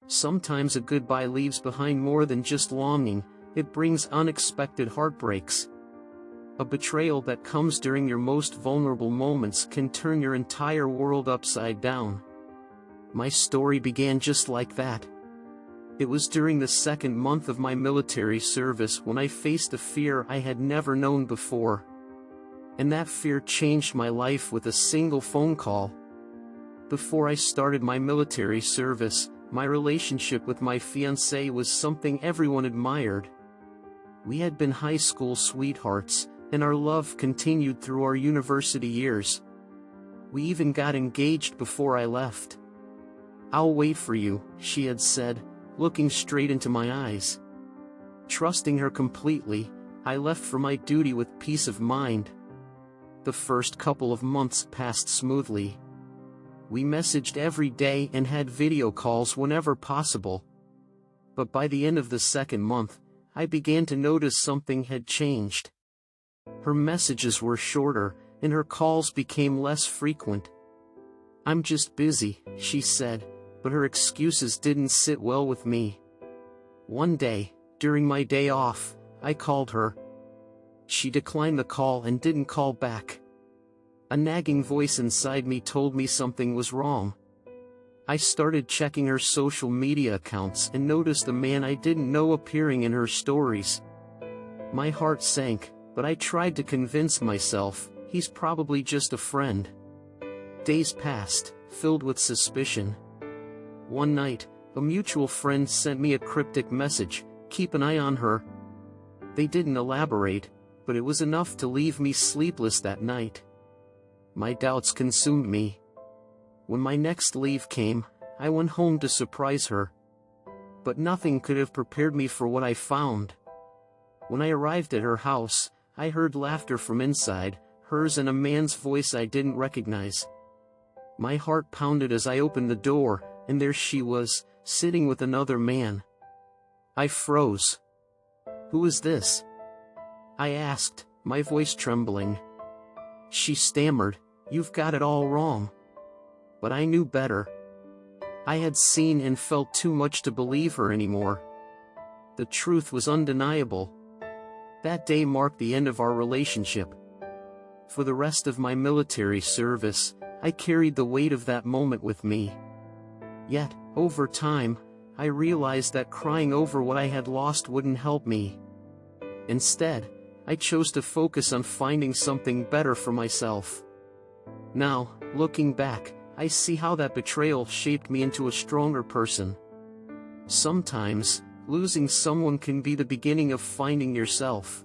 Sometimes a goodbye leaves behind more than just longing, it brings unexpected heartbreaks. A betrayal that comes during your most vulnerable moments can turn your entire world upside down. My story began just like that. It was during the second month of my military service when I faced a fear I had never known before. And that fear changed my life with a single phone call. Before I started my military service, my relationship with my fiancée was something everyone admired. We had been high school sweethearts, and our love continued through our university years. We even got engaged before I left. "I'll wait for you," she had said, looking straight into my eyes. Trusting her completely, I left for my duty with peace of mind. The first couple of months passed smoothly. We messaged every day and had video calls whenever possible. But by the end of the second month, I began to notice something had changed. Her messages were shorter, and her calls became less frequent. "I'm just busy," she said, but her excuses didn't sit well with me. One day, during my day off, I called her. She declined the call and didn't call back. A nagging voice inside me told me something was wrong. I started checking her social media accounts and noticed a man I didn't know appearing in her stories. My heart sank, but I tried to convince myself, he's probably just a friend. Days passed, filled with suspicion. One night, a mutual friend sent me a cryptic message, "Keep an eye on her." They didn't elaborate, but it was enough to leave me sleepless that night. My doubts consumed me. When my next leave came, I went home to surprise her. But nothing could have prepared me for what I found. When I arrived at her house, I heard laughter from inside, hers and a man's voice I didn't recognize. My heart pounded as I opened the door, and there she was, sitting with another man. I froze. "Who is this?" I asked, my voice trembling. She stammered, "You've got it all wrong." But I knew better. I had seen and felt too much to believe her anymore. The truth was undeniable. That day marked the end of our relationship. For the rest of my military service, I carried the weight of that moment with me. Yet, over time, I realized that crying over what I had lost wouldn't help me. Instead, I chose to focus on finding something better for myself. Now, looking back, I see how that betrayal shaped me into a stronger person. Sometimes, losing someone can be the beginning of finding yourself.